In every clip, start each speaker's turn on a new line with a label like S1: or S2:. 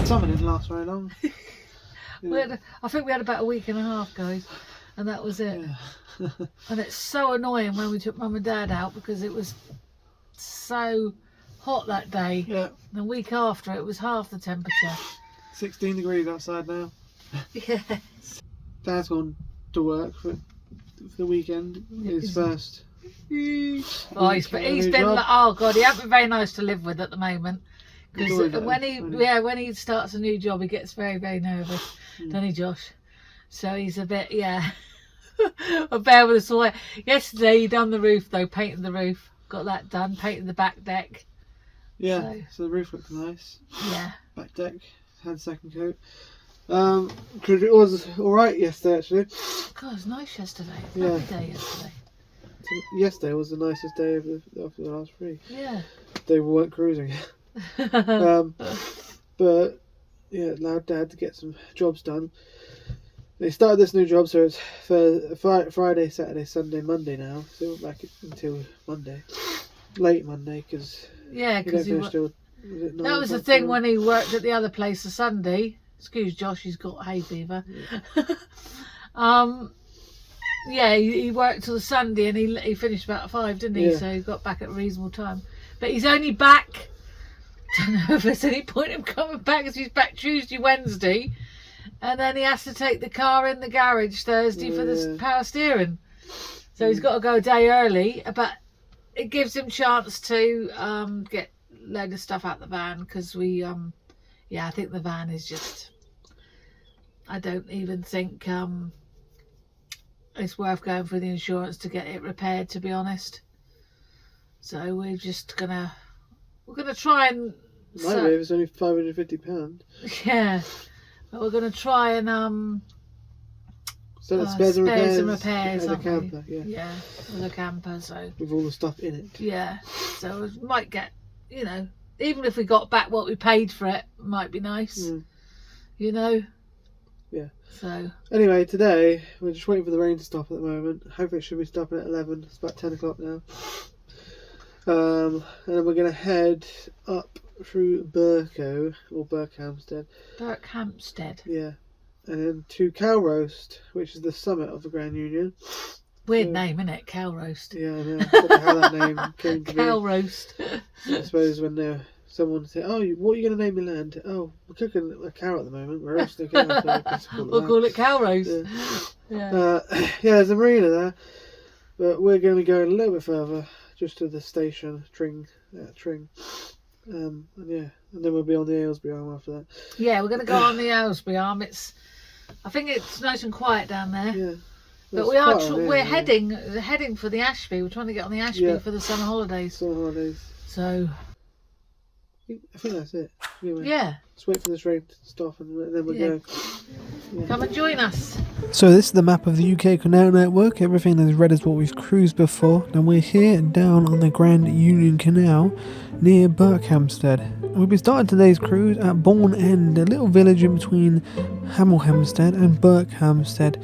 S1: Summer didn't last very long.
S2: I think we had about a week and a half, guys, and that was it.
S1: Yeah.
S2: And it's so annoying when we took Mum and Dad out because it was so hot that day.
S1: Yeah.
S2: The week after it was half the temperature.
S1: 16 degrees outside now.
S2: Yeah.
S1: Dad's gone to work for the weekend. His first.
S2: Oh, he's been oh god, he hasn't been very nice to live with at the moment. Because when he starts a new job, he gets very, very nervous, doesn't he, Josh? So he's a bit, a bear with a sore. Yesterday he done the roof though, painted the roof, got that done, painted the back deck.
S1: Yeah, so the roof looked nice.
S2: Yeah.
S1: Back deck had second coat. Because it was all right yesterday actually.
S2: God, it was nice yesterday.
S1: Yeah.
S2: Lovely day yesterday.
S1: Yesterday was the nicest day of the last 3.
S2: Yeah.
S1: They weren't cruising. But yeah, allowed Dad to get some jobs done. They started this new job, so it's for Friday, Saturday, Sunday, Monday now. So we're back until Monday, late Monday, because
S2: that was the thing when he worked at the other place the Sunday. Excuse Josh, he's got hay fever.
S1: Yeah.
S2: He worked till the Sunday and he finished about 5, didn't he?
S1: Yeah.
S2: So he got back at a reasonable time. But he's only back. Don't know if there's any point in him coming back because he's back Tuesday, Wednesday, and then he has to take the car in the garage Thursday for the power steering. So he's got to go a day early, but it gives him chance to get a load of stuff out the van because I think the van is just. I don't even think it's worth going for the insurance to get it repaired, to be honest. So we're just gonna try and.
S1: It's only £550.
S2: Yeah, but we're gonna try and
S1: so spares and
S2: repairs
S1: as a camper.
S2: Yeah, with a camper. So
S1: with all the stuff in it.
S2: Yeah, so we might get, even if we got back what we paid for it, might be nice. Yeah. So
S1: anyway, today we're just waiting for the rain to stop at the moment. Hopefully it should be stopping at 11. It's about 10 o'clock now. And then we're going to head up through Berkhamsted.
S2: Berkhamsted.
S1: Yeah. And then to Cowroast, which is the summit of the Grand Union.
S2: Weird name, isn't it? Cowroast.
S1: Yeah, I know. I don't know how that name came to be.
S2: Cowroast.
S1: I suppose when someone said, "Oh, what are you going to name your land?" "Oh, we're cooking a cow at the moment. We're roasting a cow." So
S2: we'll call it Cowroast.
S1: Yeah. There's a marina there, but we're going to be going a little bit further, just to the station, Tring. And then we'll be on the Aylesbury Arm after that.
S2: Yeah, we're going to go on the Aylesbury Arm. I think it's nice and quiet down there.
S1: Yeah.
S2: But we're heading for the Ashby. We're trying to get on the Ashby for the summer holidays. So
S1: I think that's it. Anyway,
S2: yeah.
S1: Let's wait for this rain to stop and then we'll go. Yeah.
S2: Come and join us.
S1: So this is the map of the UK Canal network. Everything that's red is what we've cruised before. And we're here down on the Grand Union Canal near Berkhamsted. We'll be starting today's cruise at Bourne End, a little village in between Berkhamsted and Berkhamsted.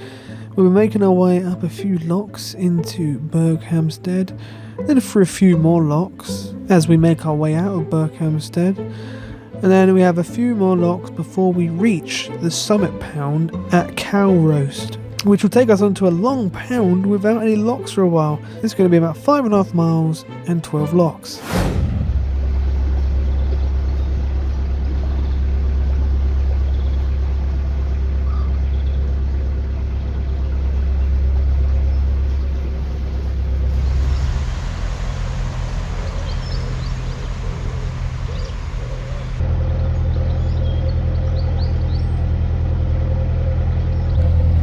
S1: We'll be making our way up a few locks into Berkhamsted, then through a few more locks as we make our way out of Berkhamsted, and then we have a few more locks before we reach the summit pound at Cowroast, which will take us onto a long pound without any locks for a while. It's going to be about 5.5 miles and 12 locks.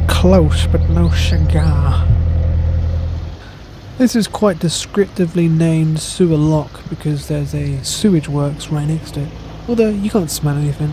S1: Close but no cigar. This is quite descriptively named Sewer Lock because there's a sewage works right next to it, although you can't smell anything.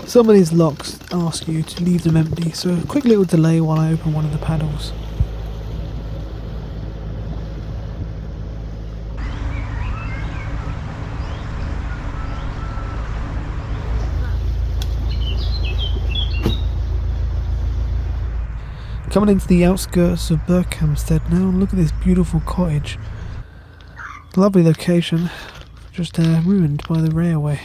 S1: Some of these locks ask you to leave them empty, so a quick little delay while I open one of the paddles. Coming into the outskirts of Berkhamsted now, and look at this beautiful cottage. Lovely location, just ruined by the railway.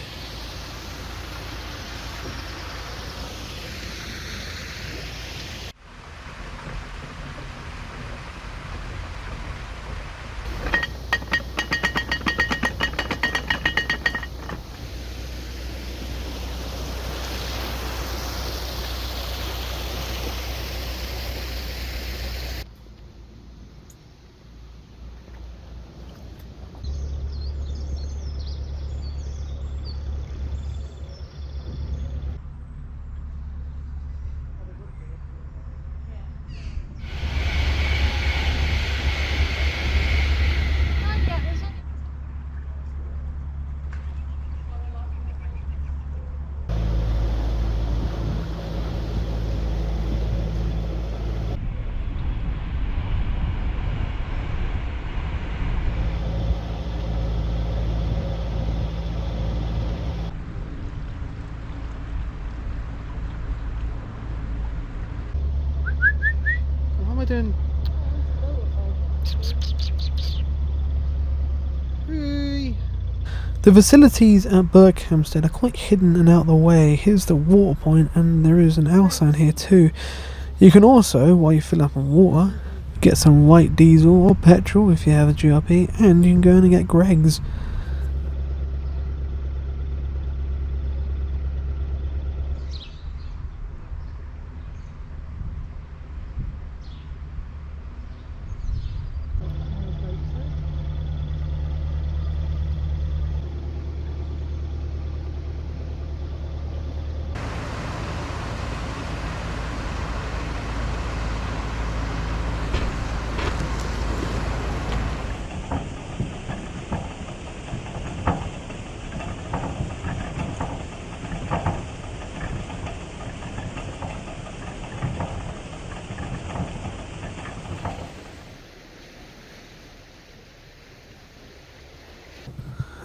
S1: What am I doing? The facilities at Berkhamsted are quite hidden and out of the way. Here's the water point, and there is an L sign here too. You can also, while you fill up on water, get some white diesel or petrol if you have a GRP, and you can go in and get Greg's.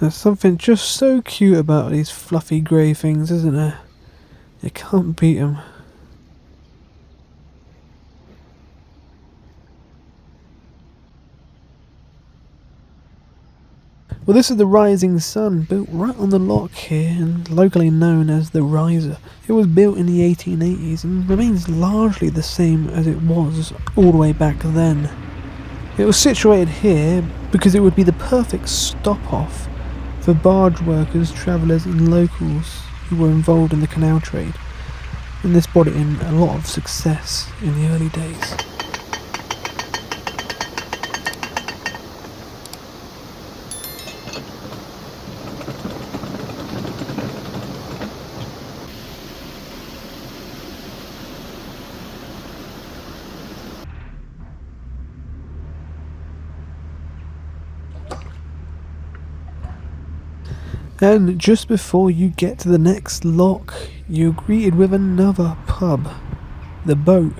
S1: There's something just so cute about these fluffy grey things, isn't there? You can't beat them. Well, this is the Rising Sun, built right on the lock here and locally known as the Riser. It was built in the 1880s and remains largely the same as it was all the way back then. It was situated here because it would be the perfect stop-off for barge workers, travellers and locals who were involved in the canal trade, and this brought it in a lot of success in the early days. And just before you get to the next lock, you're greeted with another pub, the Boat.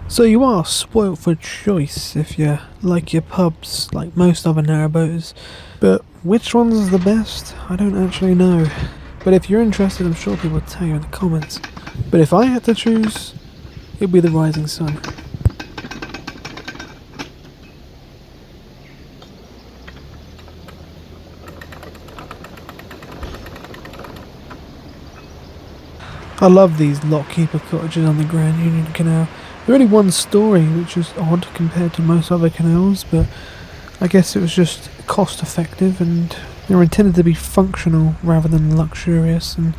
S1: So you are spoilt for choice if you like your pubs like most other narrowboaters, but which one's the best? I don't actually know. But if you're interested, I'm sure people will tell you in the comments. But if I had to choose, it'd be the Rising Sun. I love these lockkeeper cottages on the Grand Union Canal. They're only one story, which is odd compared to most other canals, but I guess it was just cost effective and they were intended to be functional rather than luxurious and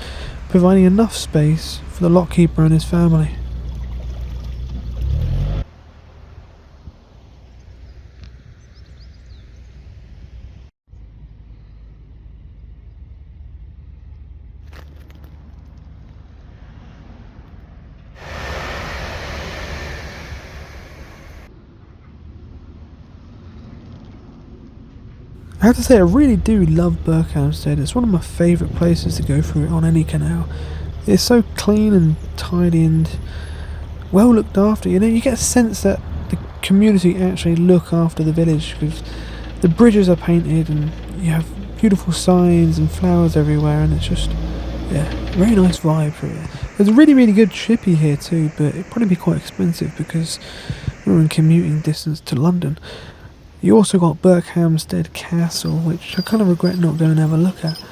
S1: providing enough space for the lockkeeper and his family. I have to say, I really do love Berkhamsted. It's one of my favourite places to go through on any canal. It's so clean and tidy and well looked after. You know, you get a sense that the community actually look after the village, because the bridges are painted and you have beautiful signs and flowers everywhere, and it's just, yeah, very nice vibe for it. There's a really, really good chippy here too, but it'd probably be quite expensive because we're in commuting distance to London. You also got Berkhamsted Castle, which I kind of regret not going to have a look at.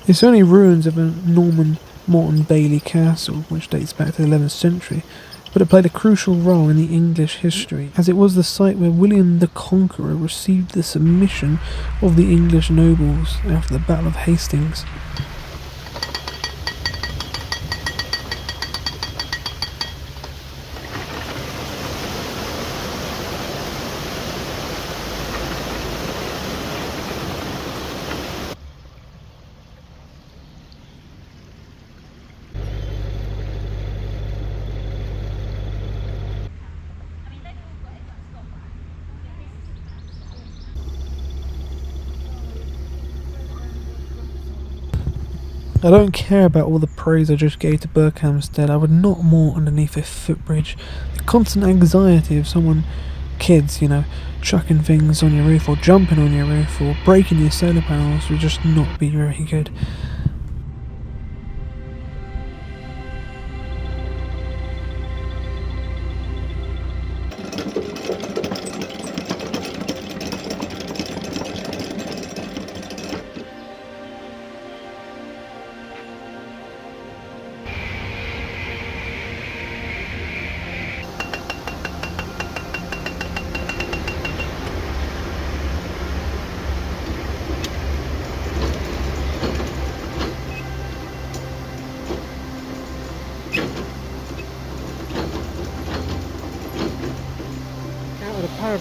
S1: It's only ruins of a Norman Morton Bailey castle, which dates back to the 11th century, but it played a crucial role in the English history, as it was the site where William the Conqueror received the submission of the English nobles after the Battle of Hastings. I don't care about all the praise I just gave to Berkhamsted. I would not moor underneath a footbridge. The constant anxiety of kids, chucking things on your roof or jumping on your roof or breaking your solar panels would just not be very good.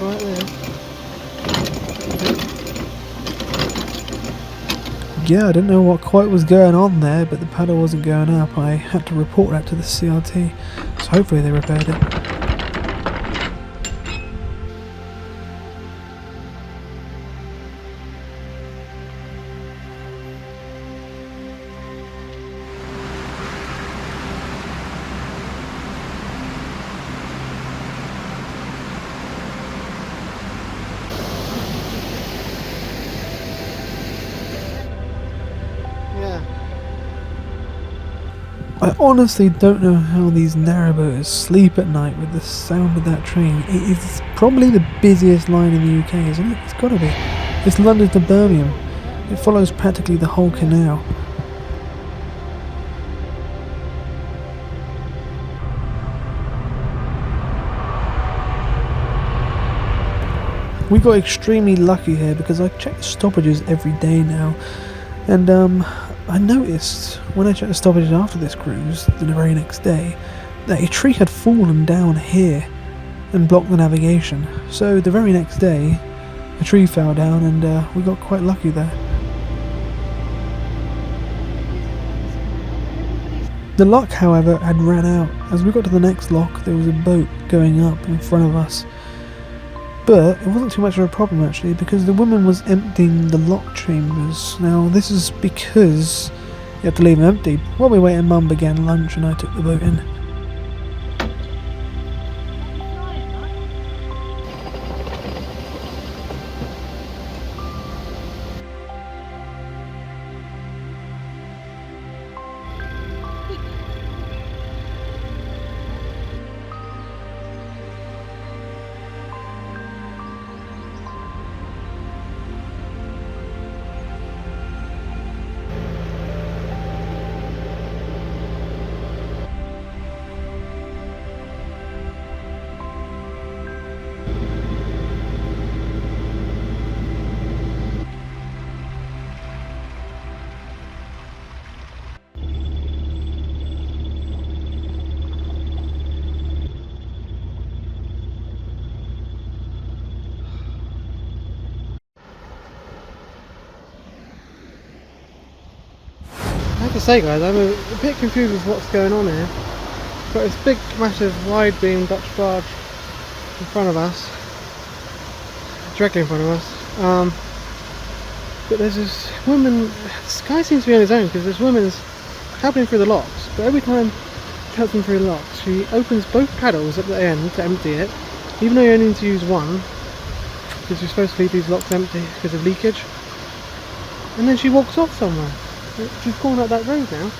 S1: Right there. Yeah, I didn't know what quite was going on there, but the paddle wasn't going up. I had to report that to the CRT, so hopefully they repaired it. I honestly don't know how these narrowboaters sleep at night with the sound of that train. It is probably the busiest line in the UK, isn't it? It's gotta be. It's London to Birmingham. It follows practically the whole canal. We got extremely lucky here because I check the stoppages every day now, and I noticed when I checked the stoppages after this cruise, the very next day, that a tree had fallen down here and blocked the navigation. So the very next day, a tree fell down and we got quite lucky there. The luck, however, had ran out. As we got to the next lock, there was a boat going up in front of us. But it wasn't too much of a problem actually, because the woman was emptying the lock chambers. Now this is because you have to leave them empty. While we waited, Mum began lunch and I took the boat in. I have to say guys, I'm a bit confused with what's going on here. We've got this big, massive, wide beam Dutch barge in front of us, directly in front of us. But there's this woman, this guy seems to be on his own because this woman's helping through the locks. but every time she puts them through locks, she opens both paddles at the end to empty it, even though you only need to use one, because you're supposed to leave these locks empty because of leakage. And then she walks off somewhere. She's gone up that road now,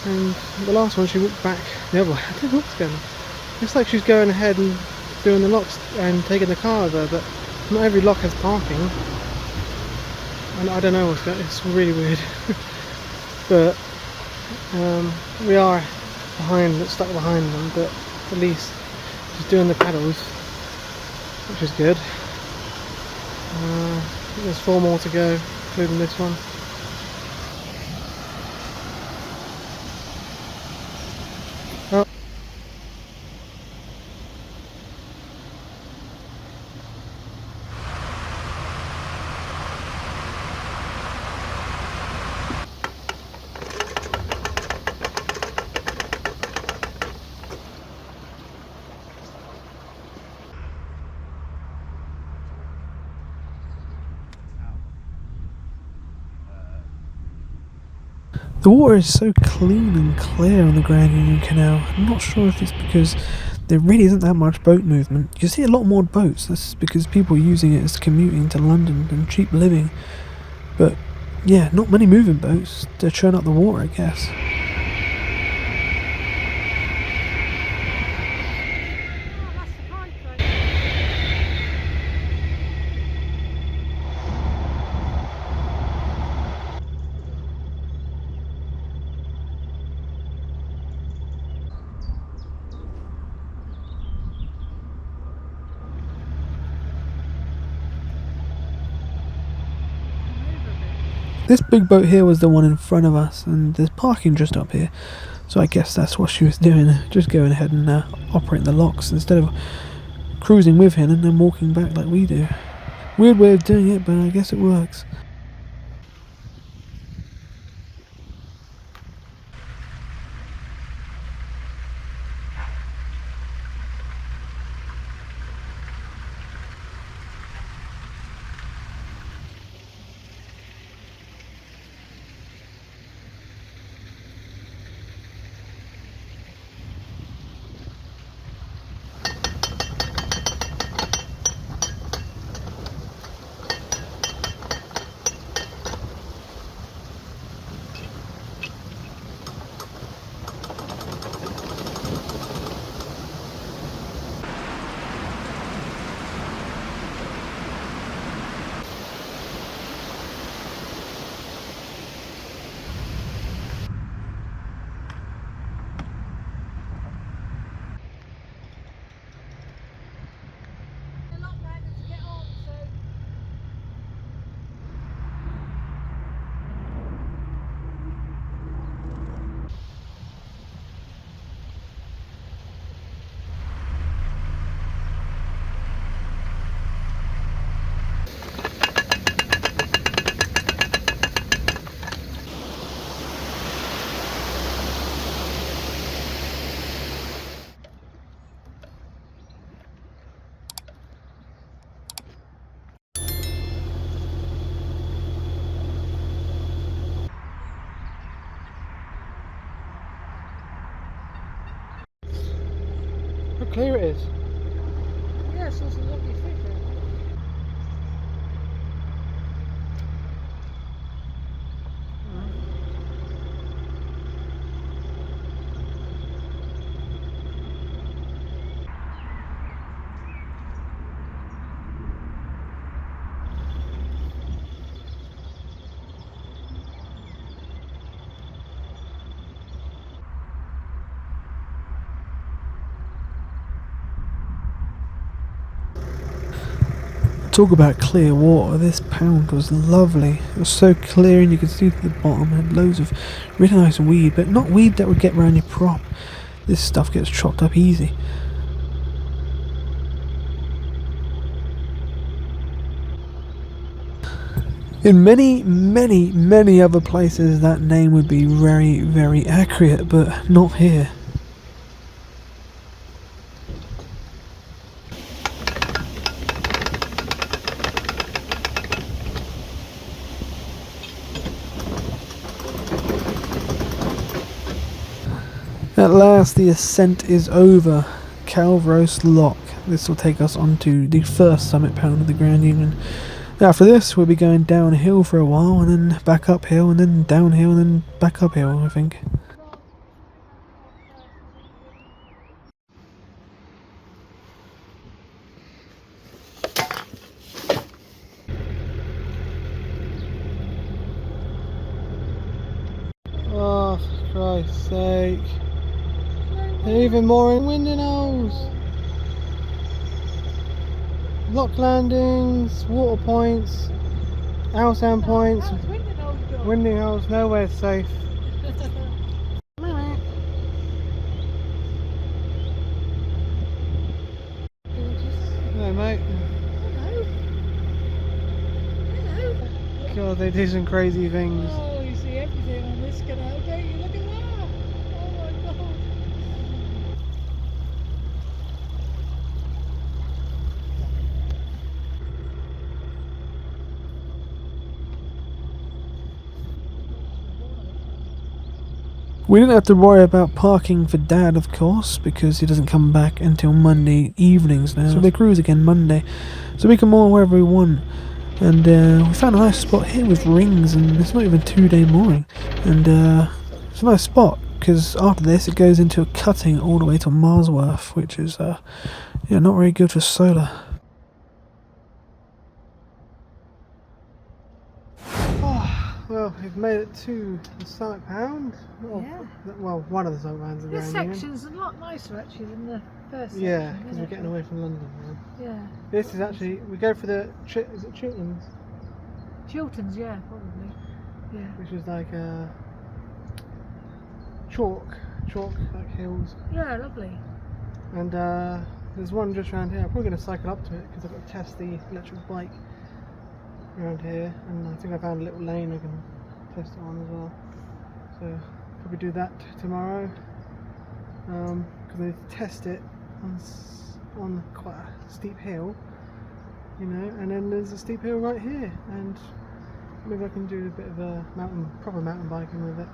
S1: and the last one she walked back the other way. I don't know what's going on. It's like she's going ahead and doing the locks and taking the car over, but not every lock has parking. And I don't know what's going on. It's really weird. But we are stuck behind them, but at least she's doing the paddles, which is good. There's 4 more to go, including this one. Oh. The water is so clean and clear on the Grand Union Canal. I'm not sure if it's because there really isn't that much boat movement. You see a lot more boats. That's because people are using it as commuting to London and cheap living. But yeah, not many moving boats to churn up the water, I guess. This big boat here was the one in front of us, and there's parking just up here. So I guess that's what she was doing, just going ahead and operating the locks instead of cruising with him and then walking back like we do. Weird way of doing it, but I guess it works. How clear it is.
S2: Yeah, it's also lovely fish.
S1: Talk about clear water, this pound was lovely. It was so clear and you could see to the bottom. It had loads of really nice weed, but not weed that would get around your prop. This stuff gets chopped up easy. In many other places that name would be very accurate, but not here. At last the ascent is over. Cowroast Lock. This will take us onto the first summit point of the Grand Union. After this we'll be going downhill for a while and then back uphill and then downhill and then back uphill, I think. Oh, for Christ's sake. Even more in winding holes. Lock landings, water points, outsound points, winding holes, nowhere safe. Hello, mate.
S2: Hello. Hello.
S1: God, they do some crazy things.
S2: Oh, you see everything on this canal, don't you? Look at that. Oh my God.
S1: We didn't have to worry about parking for Dad, of course, because he doesn't come back until Monday evenings now. So we cruise again Monday, so we can moor wherever we want. And we found a nice spot here with rings, and it's not even 2-day mooring. And it's a nice spot because after this it goes into a cutting all the way to Marsworth, which is not very good for solar. Well, we've made it to the summit pound. Well, one of the summit pounds of the
S2: This
S1: Grand Union.
S2: section's a lot nicer actually than the first section.
S1: Yeah, because we're getting away from London now.
S2: Yeah.
S1: This is actually, we go for the, is it Chilton's?
S2: Chilton's, yeah, probably. Yeah.
S1: Which is like chalk like hills.
S2: Yeah, lovely.
S1: And there's one just around here. I'm probably going to cycle up to it because I've got to test the electric bike around here, and I think I found a little lane I can test it on as well. So probably do that tomorrow because I need to test it on quite a steep hill, and then there's a steep hill right here, and maybe I can do a bit of a proper mountain biking with it.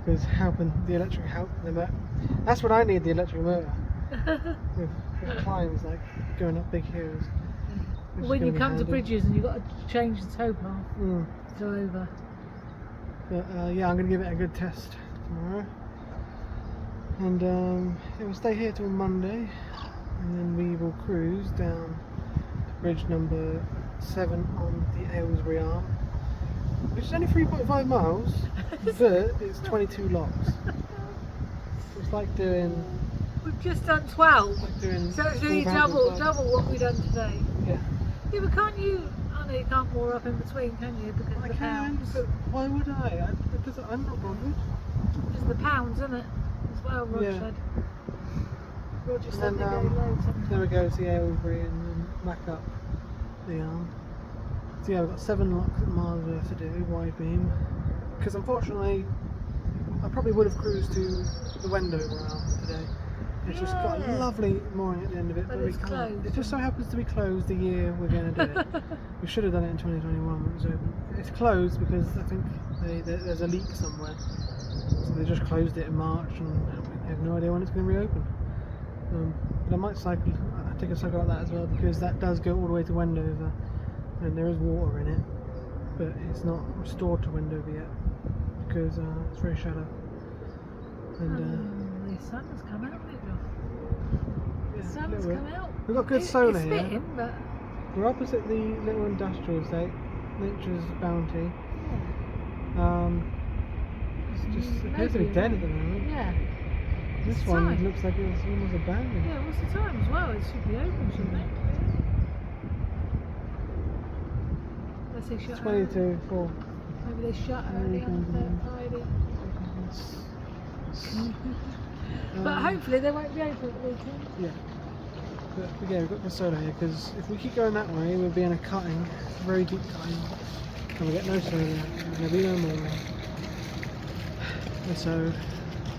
S1: Because the electric help the motor. That's what I need, the electric motor. with climbs like going up big hills.
S2: When you come to bridges and you've got to change the tow path to over.
S1: But yeah, I'm going to give it a good test tomorrow. And we'll stay here till Monday, and then we will cruise down to bridge number 7 on the Aylesbury Arm, which is only 3.5 miles, but it's 22 locks. It's like doing...
S2: We've just done 12,
S1: like doing
S2: so it's really double what we've done today.
S1: Yeah.
S2: Yeah, but can't you... I know you can't moor up in between, can you? Because of the pounds.
S1: But why would I? I'm not bothered.
S2: Because of the pounds, isn't it? As well, Roger said. Roger said they go low sometimes.
S1: Then we go to the Aylesbury and then back up the arm. So yeah, we've got 7 locks at Marsworth to do, wide beam. Because unfortunately, I probably would have cruised to the Wendover Arm today. It's just got a lovely mooring at the end of it, but we can't.
S2: Closed.
S1: It just so happens to be closed the year we're going to do it. We should have done it in 2021 when it was open. It's closed because I think there's a leak somewhere. So they just closed it in March, and we have no idea when it's going to reopen. But I might take a cycle like that as well, because that does go all the way to Wendover, and there is water in it, but it's not restored to Wendover yet because it's very shallow. And
S2: the sun has come out, hasn't it?
S1: yeah,
S2: The sun's come out.
S1: We've got good solar
S2: it's
S1: here.
S2: Spitting, but
S1: We're opposite the little industrial estate, Nature's Bounty. It just appears to be dead at the moment.
S2: Yeah.
S1: This
S2: What's the
S1: one
S2: time?
S1: looks like it was almost abandoned.
S2: Yeah, what's the time as well? It should be open, shouldn't it? Unless they shut
S1: 20
S2: early.
S1: to 4.
S2: Maybe they shut early on the Friday. But hopefully they won't be open at the weekend.
S1: Yeah. But yeah, we've got the solar here, because if we keep going that way, we'll be in a cutting, a very deep cutting, and we'll get no solar, and there'll be no more. And so,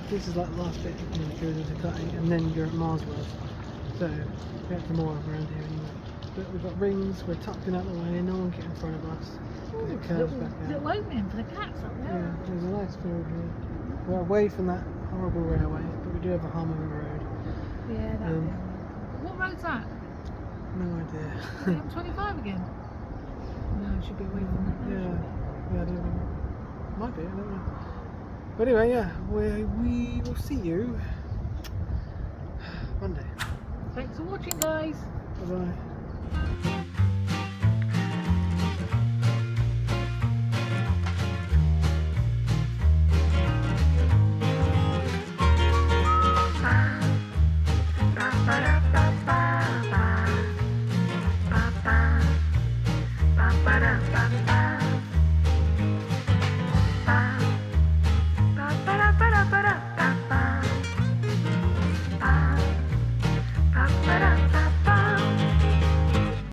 S1: this is like the last bit, and then it goes into cutting, and then you're at Marsworth. So, we have to more around here anyway. But we've got rings, we're tucked in out the way, no one get in front of us, because it curves back out.
S2: Little opening for the cats up there.
S1: Yeah, there's a nice field here. We're away from that horrible railway, but we do have a hum of a road.
S2: Yeah, that what road's that?
S1: No idea.
S2: M25 again? No, it should be away from that.
S1: Yeah, I don't know. Might be, I don't know. But anyway, yeah, we will see you Monday.
S2: Thanks for watching, guys.
S1: Bye bye.